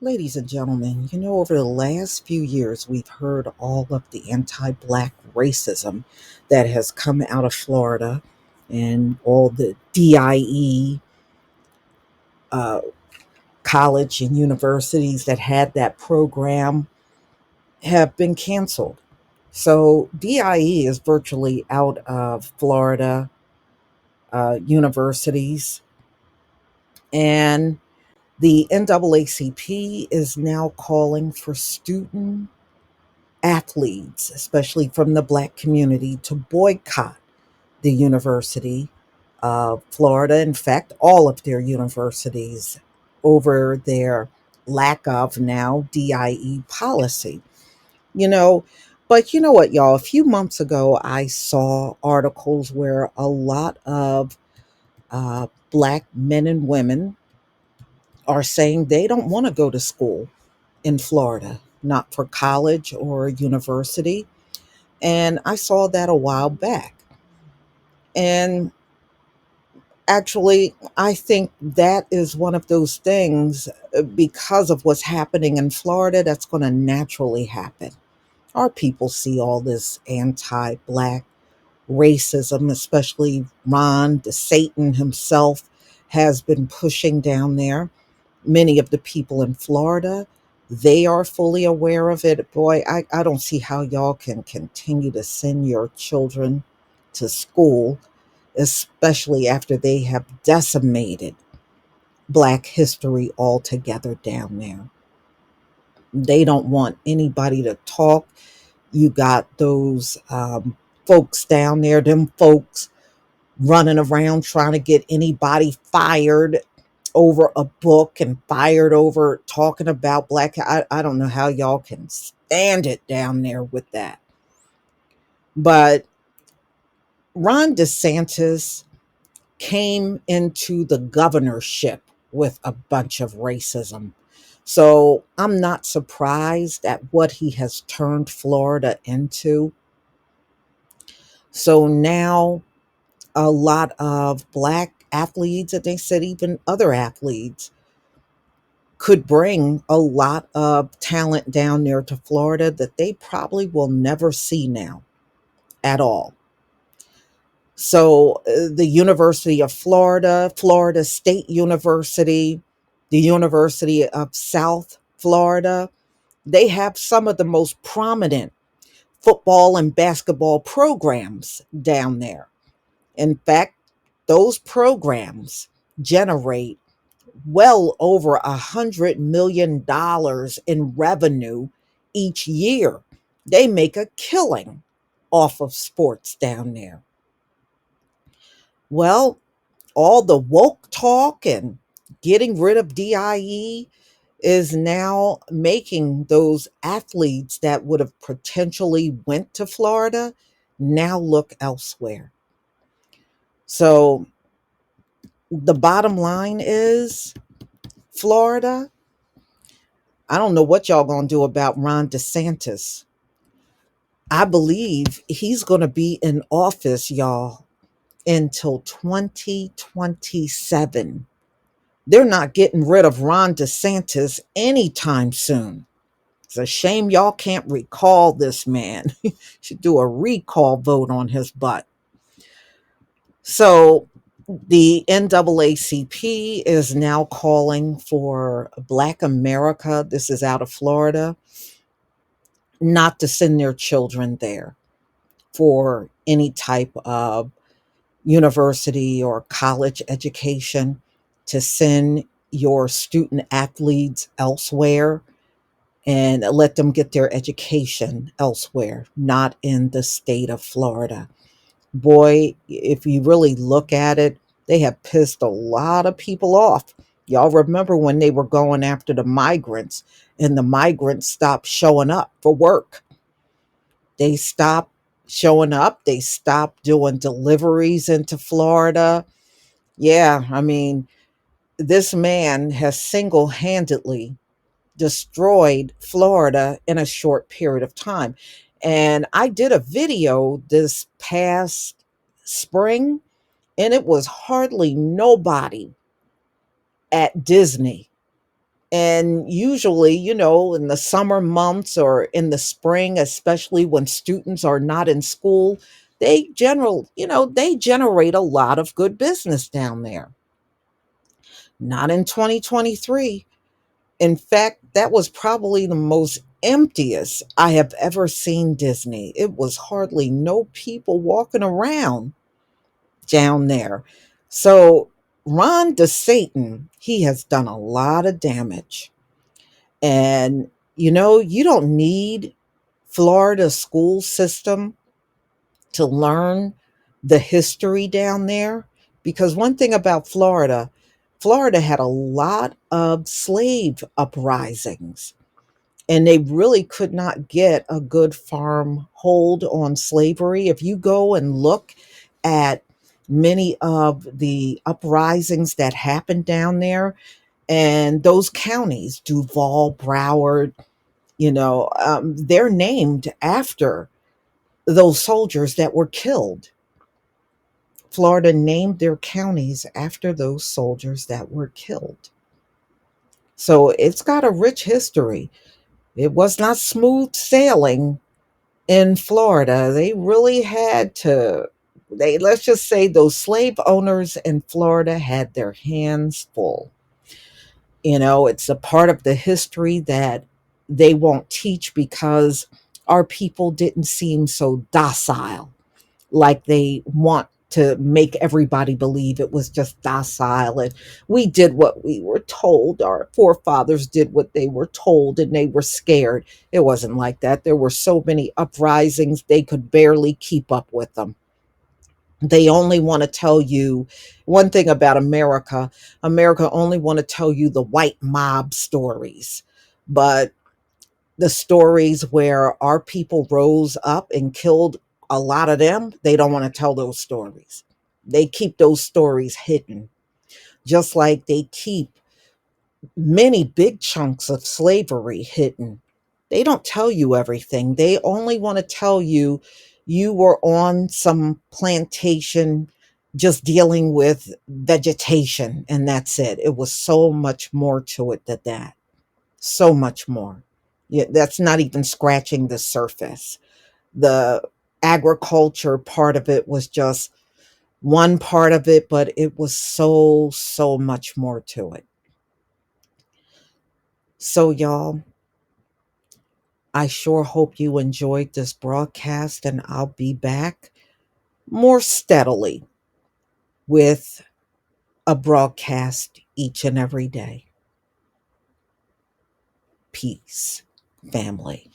Ladies and gentlemen, over the last few years, we've heard all of the anti Black racism that has come out of Florida, and all the DIE uh, college and universities that had that program have been canceled. So DIE is virtually out of Florida universities, and the NAACP is now calling for student athletes, especially from the Black community, to boycott the University of Florida. In fact, all of their universities, over their lack of now DIE policy. You know, but you know what, y'all? A few months ago, I saw articles where a lot of Black men and women are saying they don't want to go to school in Florida, not for college or university. And I saw that a while back. And actually, I think that is one of those things, because of what's happening in Florida, that's going to naturally happen. Our people see all this anti Black racism, especially Ron, the Satan himself, has been pushing down there. Many of the people in Florida, they are fully aware of it. Boy, I don't see how y'all can continue to send your children to school, especially after they have decimated Black history altogether down there. They don't want anybody to talk. You got those folks down there, them folks running around trying to get anybody fired over a book and fired over talking about Black. I don't know how y'all can stand it down there with that. But Ron DeSantis came into the governorship with a bunch of racism. So I'm not surprised at what he has turned Florida into. So now a lot of Black athletes, and they said even other athletes, could bring a lot of talent down there to Florida that they probably will never see now at all. So, the University of Florida, Florida State University, the University of South Florida, they have some of the most prominent football and basketball programs down there. In fact, those programs generate well over $100 million in revenue each year. They make a killing off of sports down there. Well, all the woke talk and getting rid of DIE is now making those athletes that would have potentially went to Florida now look elsewhere. So the bottom line is, Florida, I don't know what y'all going to do about Ron DeSantis. I believe he's going to be in office, y'all, until 2027. They're not getting rid of Ron DeSantis anytime soon. It's a shame y'all can't recall this man. Should do a recall vote on his butt. So the NAACP is now calling for Black America, this is out of Florida, not to send their children there for any type of university or college education, to send your student athletes elsewhere and let them get their education elsewhere, not in the state of Florida. Boy, if you really look at it, they have pissed a lot of people off. Y'all remember when they were going after the migrants, and the migrants stopped showing up for work. They stopped showing up. They stopped doing deliveries into Florida. Yeah, I mean, this man has single handedly destroyed Florida in a short period of time. And I did a video this past spring, and it was hardly nobody at Disney And usually, in the summer months or in the spring, especially when students are not in school, they generate a lot of good business down there. Not in 2023. In fact, that was probably the most emptiest I have ever seen Disney. It was hardly no people walking around down there. So Ron DeSatan, he has done a lot of damage. And you don't need Florida school system to learn the history down there, because one thing about Florida had a lot of slave uprisings, and they really could not get a good farm hold on slavery. If you go and look at many of the uprisings that happened down there, and those counties, Duval, Broward, they're named after those soldiers that were killed. Florida named their counties after those soldiers that were killed. So it's got a rich history. It was not smooth sailing in Florida. They really had to, let's just say those slave owners in Florida had their hands full. It's a part of the history that they won't teach because our people didn't seem so docile, like they want to make everybody believe it was just docile, and we did what we were told. Our forefathers did what they were told and they were scared. It wasn't like that. There were so many uprisings, they could barely keep up with them. They only want to tell you one thing about America only want to tell you the white mob stories, but the stories where our people rose up and killed a lot of them, they don't want to tell those stories. They keep those stories hidden, just like they keep many big chunks of slavery hidden. They don't tell you everything. They only want to tell you you were on some plantation just dealing with vegetation, and that's it. It was so much more to it than that. So much more. Yeah, that's not even scratching the surface. The agriculture part of it was just one part of it, but it was so, so much more to it. So, y'all, I sure hope you enjoyed this broadcast, and I'll be back more steadily with a broadcast each and every day. Peace, family.